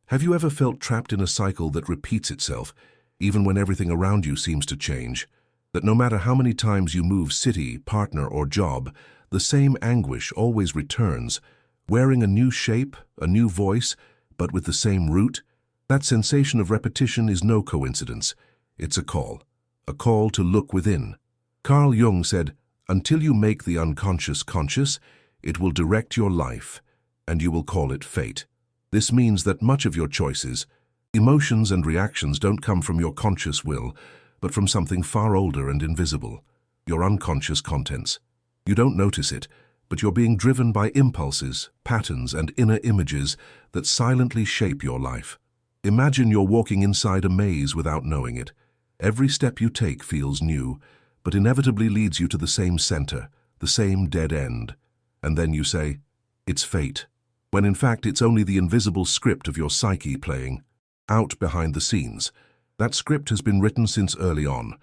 Have you ever felt trapped in a cycle that repeats itself, even when everything around you seems to change? That no matter how many times you move city, partner, or job, the same anguish always returns, wearing a new shape, a new voice, but with the same root? That sensation of repetition is no coincidence. It's a call to look within. Carl Jung said, "Until you make the unconscious conscious, it will direct your life, and you will call it fate." This means that much of your choices, emotions and reactions don't come from your conscious will, but from something far older and invisible, your unconscious contents. You don't notice it, but you're being driven by impulses, patterns, and inner images that silently shape your life. Imagine you're walking inside a maze without knowing it. Every step you take feels new, but inevitably leads you to the same center, the same dead end. And then you say, "It's fate," when in fact it's only the invisible script of your psyche playing out behind the scenes. That script has been written since early on.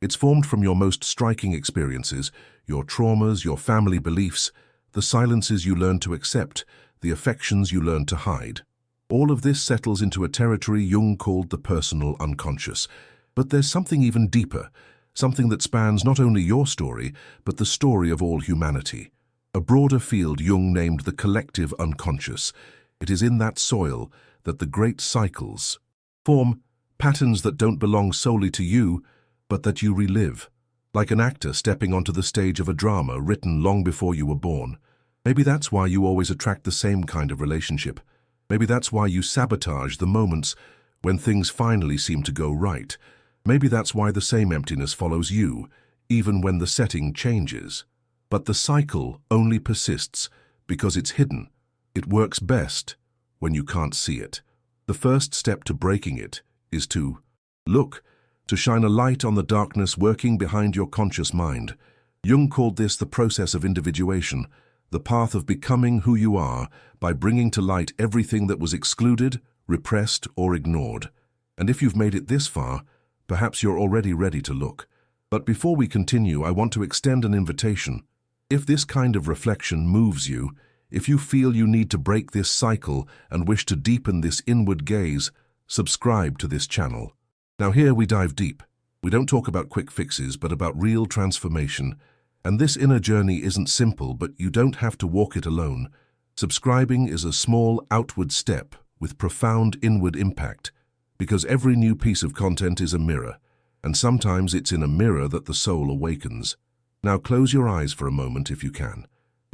It's formed from your most striking experiences, your traumas, your family beliefs, the silences you learn to accept, the affections you learn to hide. All of this settles into a territory Jung called the personal unconscious. But there's something even deeper, something that spans not only your story, but the story of all humanity. A broader field Jung named the collective unconscious. It is in that soil that the great cycles form, patterns that don't belong solely to you, but that you relive, like an actor stepping onto the stage of a drama written long before you were born. Maybe that's why you always attract the same kind of relationship. Maybe that's why you sabotage the moments when things finally seem to go right. Maybe that's why the same emptiness follows you, even when the setting changes. But the cycle only persists because it's hidden. It works best when you can't see it. The first step to breaking it is to look, to shine a light on the darkness working behind your conscious mind. Jung called this the process of individuation, the path of becoming who you are by bringing to light everything that was excluded, repressed, or ignored. And if you've made it this far, perhaps you're already ready to look. But before we continue, I want to extend an invitation. If this kind of reflection moves you, if you feel you need to break this cycle and wish to deepen this inward gaze, subscribe to this channel. Now here we dive deep. We don't talk about quick fixes, but about real transformation. And this inner journey isn't simple, but you don't have to walk it alone. Subscribing is a small outward step with profound inward impact, because every new piece of content is a mirror, and sometimes it's in a mirror that the soul awakens. Now close your eyes for a moment if you can.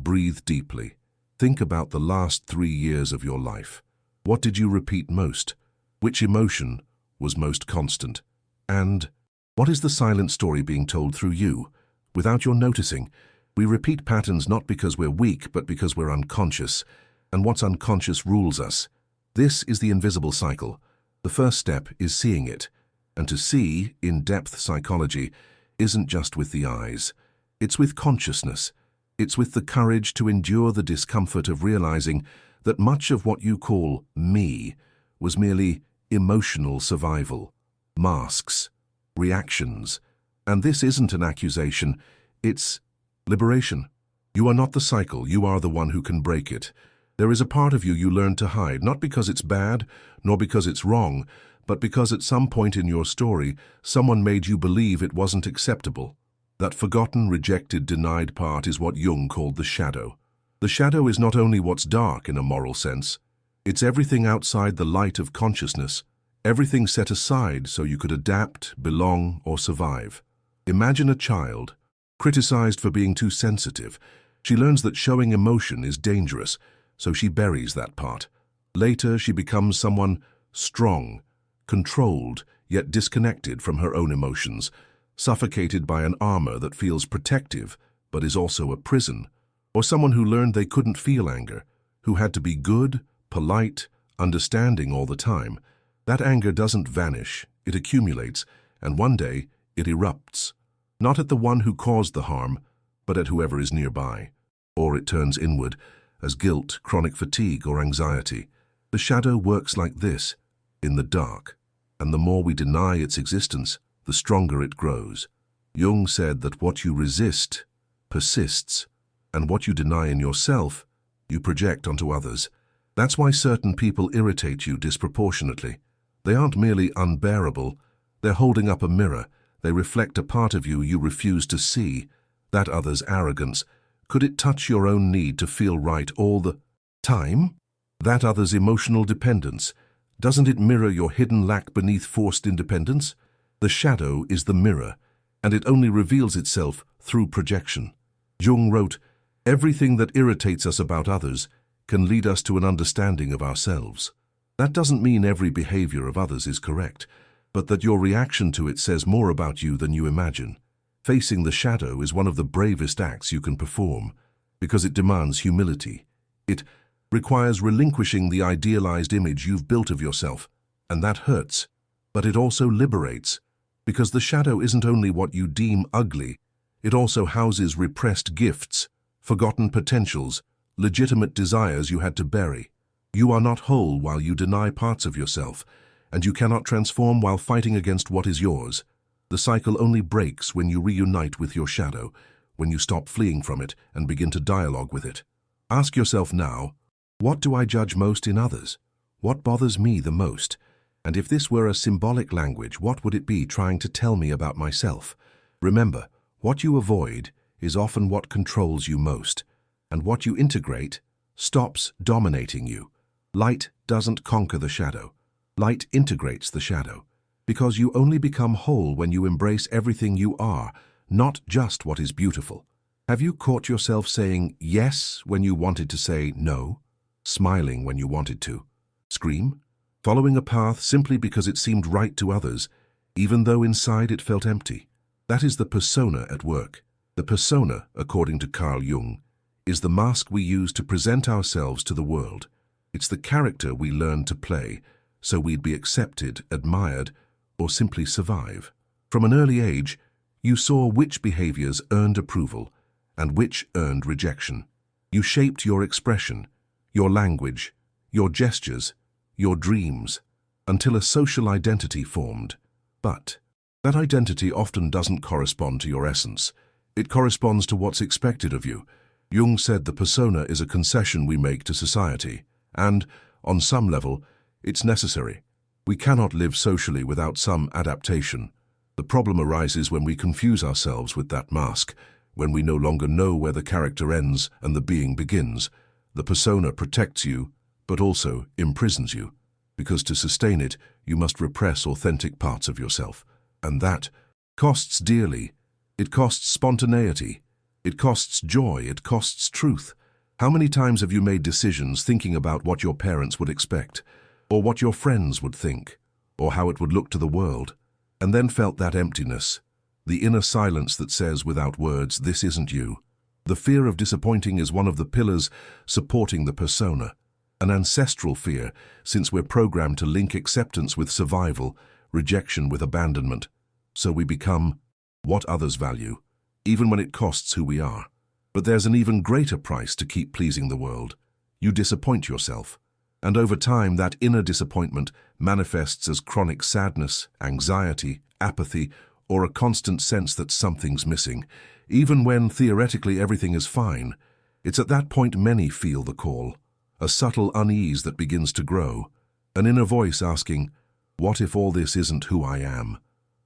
Breathe deeply. Think about the last 3 years of your life. What did you repeat most? Which emotion was most constant? And what is the silent story being told through you? Without your noticing, we repeat patterns not because we're weak, but because we're unconscious, and what's unconscious rules us. This is the invisible cycle. The first step is seeing it, and to see, in-depth psychology, isn't just with the eyes. It's with consciousness. It's with the courage to endure the discomfort of realizing that much of what you call me was merely emotional survival, masks, reactions. And this isn't an accusation, it's liberation. You are not the cycle, you are the one who can break it. There is a part of you you learn to hide, not because it's bad, nor because it's wrong, but because at some point in your story, someone made you believe it wasn't acceptable. That forgotten, rejected, denied part is what Jung called the shadow. The shadow is not only what's dark in a moral sense, it's everything outside the light of consciousness, everything set aside so you could adapt, belong, or survive. Imagine a child, criticized for being too sensitive. She learns that showing emotion is dangerous, so she buries that part. Later, she becomes someone strong, controlled, yet disconnected from her own emotions, suffocated by an armor that feels protective, but is also a prison. Or someone who learned they couldn't feel anger, who had to be good, polite, understanding all the time. That anger doesn't vanish, it accumulates, and one day it erupts. Not at the one who caused the harm, but at whoever is nearby. Or it turns inward, as guilt, chronic fatigue, or anxiety. The shadow works like this, in the dark, and the more we deny its existence, the stronger it grows. Jung said that what you resist persists, and what you deny in yourself, you project onto others. That's why certain people irritate you disproportionately. They aren't merely unbearable, they're holding up a mirror. They reflect a part of you you refuse to see, that other's arrogance. Could it touch your own need to feel right all the time? That other's emotional dependence. Doesn't it mirror your hidden lack beneath forced independence? The shadow is the mirror, and it only reveals itself through projection. Jung wrote, "Everything that irritates us about others can lead us to an understanding of ourselves." That doesn't mean every behavior of others is correct, but that your reaction to it says more about you than you imagine. Facing the shadow is one of the bravest acts you can perform, because it demands humility. It requires relinquishing the idealized image you've built of yourself, and that hurts. But it also liberates, because the shadow isn't only what you deem ugly, it also houses repressed gifts, forgotten potentials, legitimate desires you had to bury. You are not whole while you deny parts of yourself, and you cannot transform while fighting against what is yours. The cycle only breaks when you reunite with your shadow, when you stop fleeing from it and begin to dialogue with it. Ask yourself now, what do I judge most in others? What bothers me the most? And if this were a symbolic language, what would it be trying to tell me about myself? Remember, what you avoid is often what controls you most, and what you integrate stops dominating you. Light doesn't conquer the shadow. Light integrates the shadow, because you only become whole when you embrace everything you are, not just what is beautiful. Have you caught yourself saying yes when you wanted to say no? Smiling when you wanted to scream? Following a path simply because it seemed right to others, even though inside it felt empty? That is the persona at work. The persona, according to Carl Jung, is the mask we use to present ourselves to the world. It's the character we learn to play, so we'd be accepted, admired, or simply survive. From an early age, you saw which behaviors earned approval and which earned rejection. You shaped your expression, your language, your gestures, your dreams, until a social identity formed. But that identity often doesn't correspond to your essence. It corresponds to what's expected of you. Jung said the persona is a concession we make to society, and, on some level, it's necessary. We cannot live socially without some adaptation. The problem arises when we confuse ourselves with that mask, when we no longer know where the character ends and the being begins. The persona protects you, but also imprisons you, because to sustain it, you must repress authentic parts of yourself. And that costs dearly. It costs spontaneity. It costs joy. It costs truth. How many times have you made decisions thinking about what your parents would expect, or what your friends would think, or how it would look to the world, and then felt that emptiness, the inner silence that says without words, this isn't you? The fear of disappointing is one of the pillars supporting the persona, an ancestral fear, since we're programmed to link acceptance with survival, rejection with abandonment. So we become what others value, even when it costs who we are. But there's an even greater price to keep pleasing the world. You disappoint yourself. And over time, that inner disappointment manifests as chronic sadness, anxiety, apathy, or a constant sense that something's missing. Even when, theoretically, everything is fine, it's at that point many feel the call, a subtle unease that begins to grow, an inner voice asking, what if all this isn't who I am?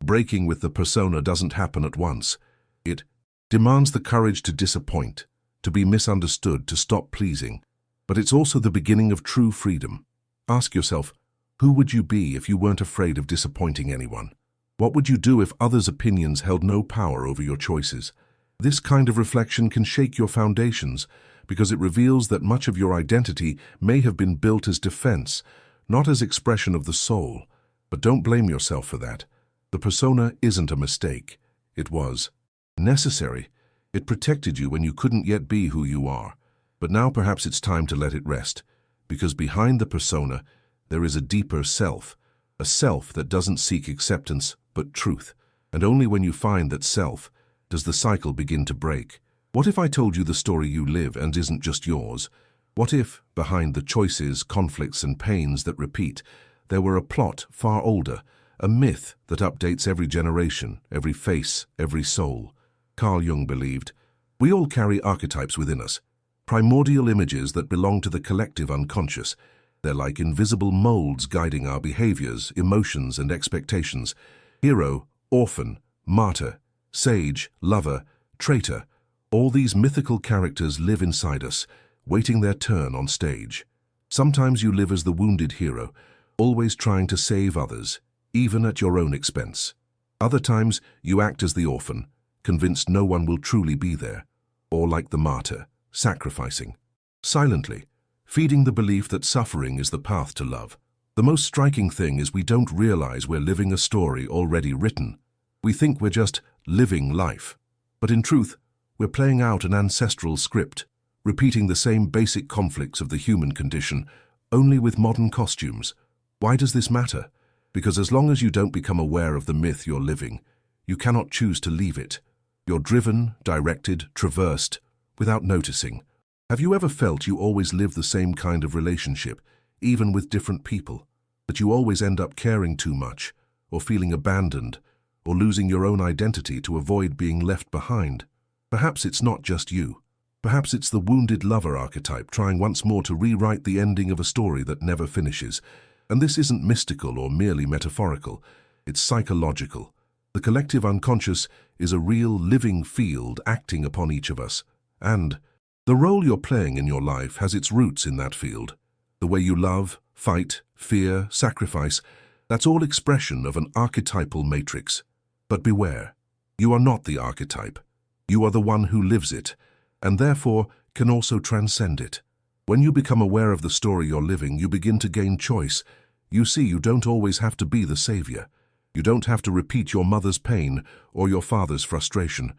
Breaking with the persona doesn't happen at once. It demands the courage to disappoint, to be misunderstood, to stop pleasing. But it's also the beginning of true freedom. Ask yourself, who would you be if you weren't afraid of disappointing anyone? What would you do if others' opinions held no power over your choices? This kind of reflection can shake your foundations because it reveals that much of your identity may have been built as defense, not as expression of the soul. But don't blame yourself for that. The persona isn't a mistake. It was necessary. It protected you when you couldn't yet be who you are. But now perhaps it's time to let it rest, because behind the persona there is a deeper self, a self that doesn't seek acceptance but truth. And only when you find that self does the cycle begin to break. What if I told you the story you live and isn't just yours? What if, behind the choices, conflicts, and pains that repeat, there were a plot far older, a myth that updates every generation, every face, every soul? Carl Jung believed, we all carry archetypes within us. primordial images that belong to the collective unconscious. They're like invisible molds guiding our behaviors, emotions, and expectations. Hero, orphan, martyr, sage, lover, traitor, all these mythical characters live inside us, waiting their turn on stage. Sometimes you live as the wounded hero, always trying to save others, even at your own expense. Other times you act as the orphan, convinced no one will truly be there, or like the martyr, sacrificing, silently, feeding the belief that suffering is the path to love. The most striking thing is we don't realize we're living a story already written. We think we're just living life, but in truth, we're playing out an ancestral script, repeating the same basic conflicts of the human condition, only with modern costumes. Why does this matter? Because as long as you don't become aware of the myth you're living, you cannot choose to leave it. You're driven, directed, traversed, without noticing. Have you ever felt you always live the same kind of relationship, even with different people, that you always end up caring too much, or feeling abandoned, or losing your own identity to avoid being left behind? Perhaps it's not just you. Perhaps it's the wounded lover archetype trying once more to rewrite the ending of a story that never finishes. And this isn't mystical or merely metaphorical. It's psychological. The collective unconscious is a real living field acting upon each of us. And the role you're playing in your life has its roots in that field. The way you love, fight, fear, sacrifice, that's all expression of an archetypal matrix. But beware, you are not the archetype. You are the one who lives it, and therefore can also transcend it. When you become aware of the story you're living, you begin to gain choice. You see, you don't always have to be the savior. You don't have to repeat your mother's pain or your father's frustration.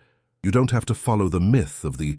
You don't have to follow the myth of the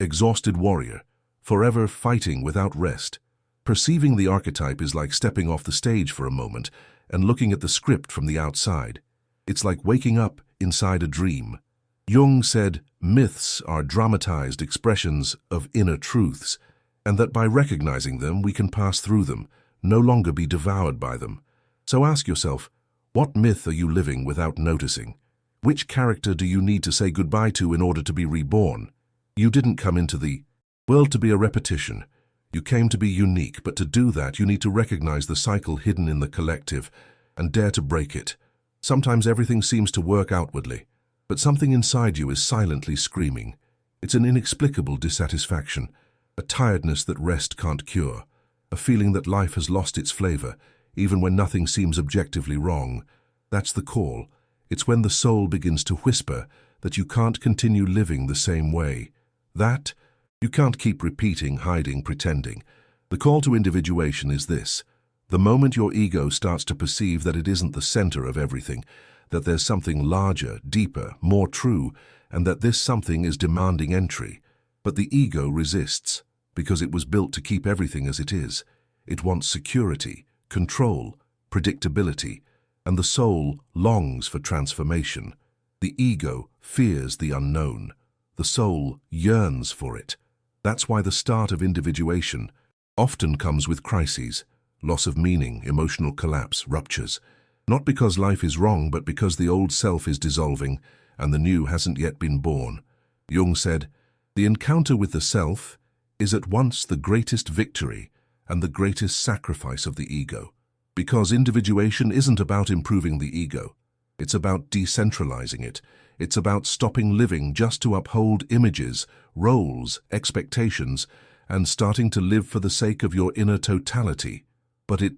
exhausted warrior, forever fighting without rest. Perceiving the archetype is like stepping off the stage for a moment and looking at the script from the outside. It's like waking up inside a dream. Jung said myths are dramatized expressions of inner truths, and that by recognizing them, we can pass through them, no longer be devoured by them. So ask yourself, what myth are you living without noticing? Which character do you need to say goodbye to in order to be reborn? You didn't come into the world to be a repetition. You came to be unique, but to do that, you need to recognize the cycle hidden in the collective and dare to break it. Sometimes everything seems to work outwardly, but something inside you is silently screaming. It's an inexplicable dissatisfaction, a tiredness that rest can't cure, a feeling that life has lost its flavor, even when nothing seems objectively wrong. That's the call. It's when the soul begins to whisper that you can't continue living the same way. That you can't keep repeating, hiding, pretending. The call to individuation is this. The moment your ego starts to perceive that it isn't the center of everything, that there's something larger, deeper, more true, and that this something is demanding entry. But the ego resists, because it was built to keep everything as it is. It wants security, control, predictability, and the soul longs for transformation. The ego fears the unknown. The soul yearns for it. That's why the start of individuation often comes with crises, loss of meaning, emotional collapse, ruptures. Not because life is wrong, but because the old self is dissolving and the new hasn't yet been born. Jung said, "The encounter with the self is at once the greatest victory and the greatest sacrifice of the ego." Because individuation isn't about improving the ego. It's about decentralizing it. It's about stopping living just to uphold images, roles, expectations, and starting to live for the sake of your inner totality. But it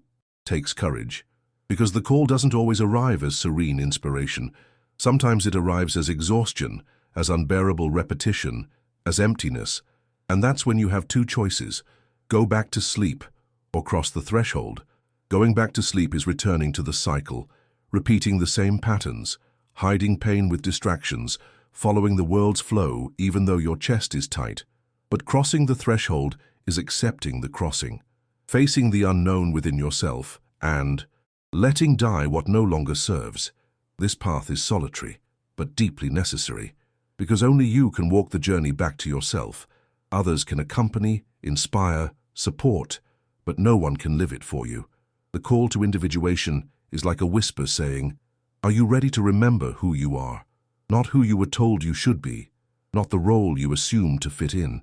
takes courage. Because the call doesn't always arrive as serene inspiration. Sometimes it arrives as exhaustion, as unbearable repetition, as emptiness. And that's when you have two choices: go back to sleep or cross the threshold. Going back to sleep is returning to the cycle, repeating the same patterns, hiding pain with distractions, following the world's flow even though your chest is tight. But crossing the threshold is accepting the crossing, facing the unknown within yourself, and letting die what no longer serves. This path is solitary, but deeply necessary, because only you can walk the journey back to yourself. Others can accompany, inspire, support, but no one can live it for you. The call to individuation is like a whisper saying, "Are you ready to remember who you are? Not who you were told you should be, not the role you assume to fit in.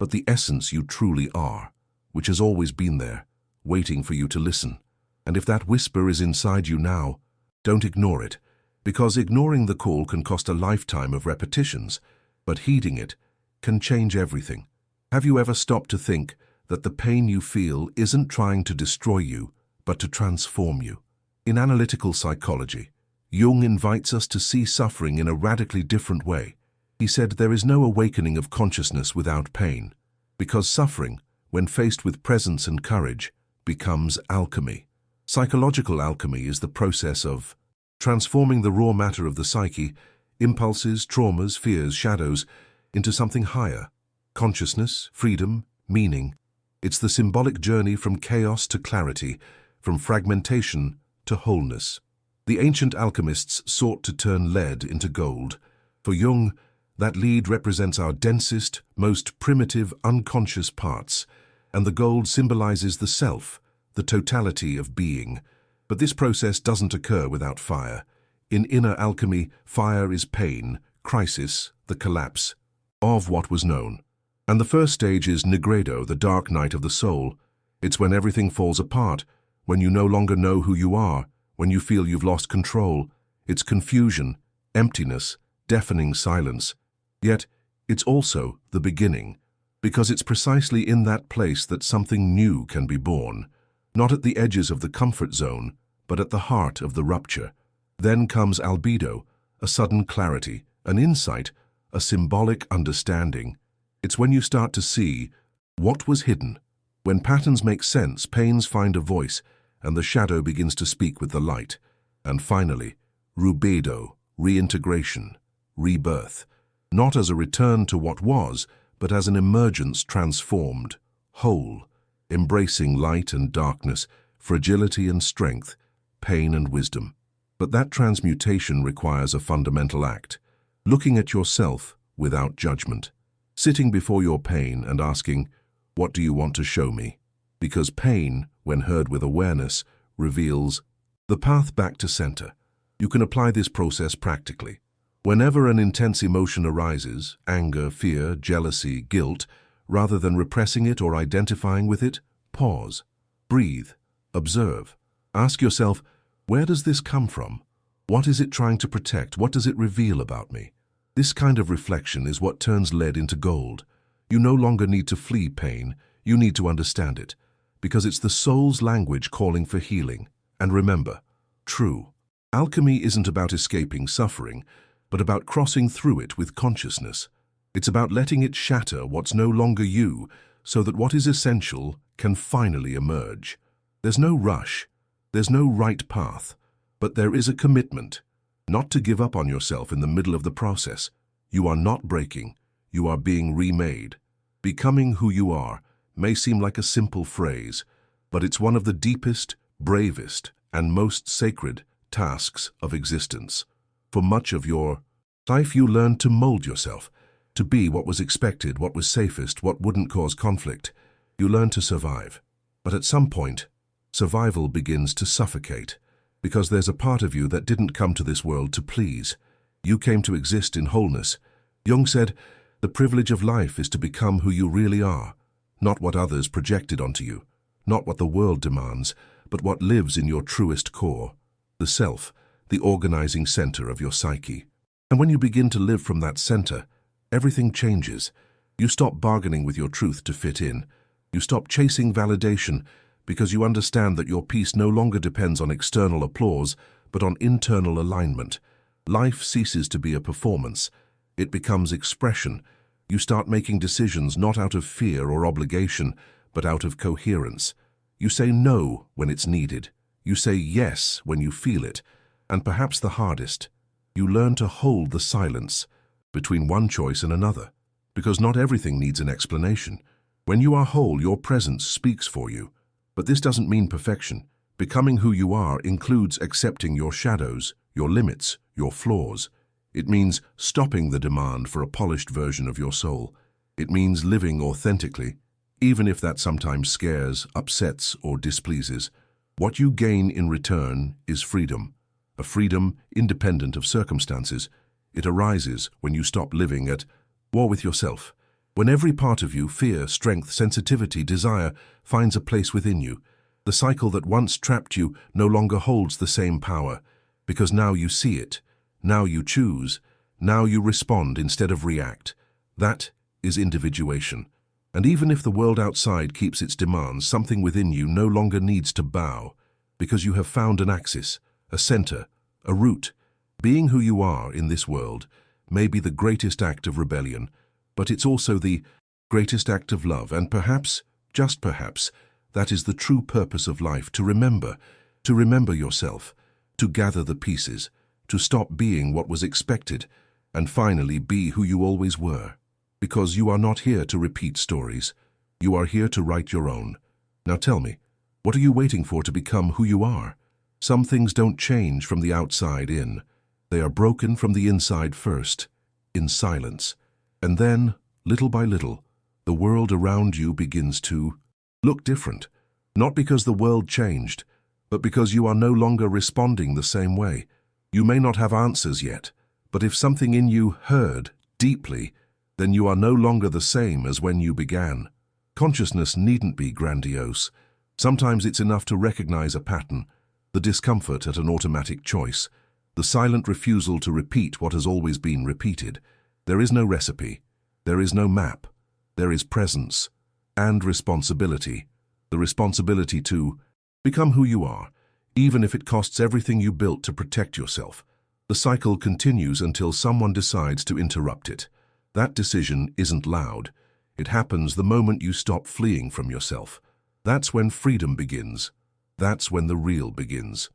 but the essence you truly are, which has always been there, waiting for you to listen. And if that whisper is inside you now, don't ignore it, because ignoring the call can cost a lifetime of repetitions, but heeding it can change everything. Have you ever stopped to think that the pain you feel isn't trying to destroy you, but to transform you? In analytical psychology, Jung invites us to see suffering in a radically different way. He said there is no awakening of consciousness without pain, because suffering, when faced with presence and courage, becomes alchemy. Psychological alchemy is the process of transforming the raw matter of the psyche, impulses, traumas, fears, shadows, into something higher. Consciousness, freedom, meaning. It's the symbolic journey from chaos to clarity, from fragmentation to wholeness. The ancient alchemists sought to turn lead into gold. For Jung, that lead represents our densest, most primitive, unconscious parts, and the gold symbolizes the self, the totality of being. But this process doesn't occur without fire. In inner alchemy, fire is pain, crisis, the collapse of what was known. And the first stage is nigredo, the dark night of the soul. It's when everything falls apart, when you no longer know who you are, when you feel you've lost control. It's confusion, emptiness, deafening silence. Yet, it's also the beginning, because it's precisely in that place that something new can be born, not at the edges of the comfort zone, but at the heart of the rupture. Then comes albedo, a sudden clarity, an insight, a symbolic understanding. It's when you start to see what was hidden. When patterns make sense, pains find a voice, and the shadow begins to speak with the light. And finally, rubedo, reintegration, rebirth, not as a return to what was, but as an emergence transformed, whole, embracing light and darkness, fragility and strength, pain and wisdom. But that transmutation requires a fundamental act, looking at yourself without judgment, sitting before your pain and asking, what do you want to show me? Because pain, when heard with awareness, reveals the path back to center. You can apply this process practically. Whenever an intense emotion arises, anger, fear, jealousy, guilt, rather than repressing it or identifying with it, pause, breathe, observe. Ask yourself, where does this come from? What is it trying to protect? What does it reveal about me? This kind of reflection is what turns lead into gold. You no longer need to flee pain, you need to understand it, because it's the soul's language calling for healing. And remember, true alchemy isn't about escaping suffering, but about crossing through it with consciousness. It's about letting it shatter what's no longer you, so that what is essential can finally emerge. There's no rush, there's no right path, but there is a commitment, not to give up on yourself in the middle of the process. You are not breaking, you are being remade. Becoming who you are may seem like a simple phrase, but it's one of the deepest, bravest, and most sacred tasks of existence. For much of your life, you learned to mold yourself, to be what was expected, what was safest, what wouldn't cause conflict. You learned to survive. But at some point, survival begins to suffocate, because there's a part of you that didn't come to this world to please. You came to exist in wholeness. Jung said, the privilege of life is to become who you really are, not what others projected onto you, not what the world demands, but what lives in your truest core, the self, the organizing center of your psyche. And when you begin to live from that center, everything changes. You stop bargaining with your truth to fit in. You stop chasing validation because you understand that your peace no longer depends on external applause, but on internal alignment. Life ceases to be a performance. It becomes expression. You start making decisions not out of fear or obligation, but out of coherence. You say no when it's needed. You say yes when you feel it. And perhaps the hardest, you learn to hold the silence between one choice and another, because not everything needs an explanation. When you are whole, your presence speaks for you. But this doesn't mean perfection. Becoming who you are includes accepting your shadows, your limits, your flaws. It means stopping the demand for a polished version of your soul. It means living authentically, even if that sometimes scares, upsets, or displeases. What you gain in return is freedom. A freedom independent of circumstances. It arises when you stop living at war with yourself. When every part of you, fear, strength, sensitivity, desire, finds a place within you, the cycle that once trapped you no longer holds the same power, because now you see it, now you choose, now you respond instead of react. That is individuation. And even if the world outside keeps its demands, something within you no longer needs to bow, because you have found an axis, a center, a root. Being who you are in this world may be the greatest act of rebellion, but it's also the greatest act of love, and perhaps, just perhaps, that is the true purpose of life, to remember yourself, to gather the pieces, to stop being what was expected, and finally be who you always were. Because you are not here to repeat stories, you are here to write your own. Now tell me, what are you waiting for to become who you are? Some things don't change from the outside in. They are broken from the inside first, in silence. And then, little by little, the world around you begins to look different. Not because the world changed, but because you are no longer responding the same way. You may not have answers yet, but if something in you heard deeply, then you are no longer the same as when you began. Consciousness needn't be grandiose. Sometimes it's enough to recognize a pattern, the discomfort at an automatic choice, the silent refusal to repeat what has always been repeated. There is no recipe, there is no map, there is presence and responsibility. The responsibility to become who you are, even if it costs everything you built to protect yourself. The cycle continues until someone decides to interrupt it. That decision isn't loud. It happens the moment you stop fleeing from yourself. That's when freedom begins. That's when the real begins.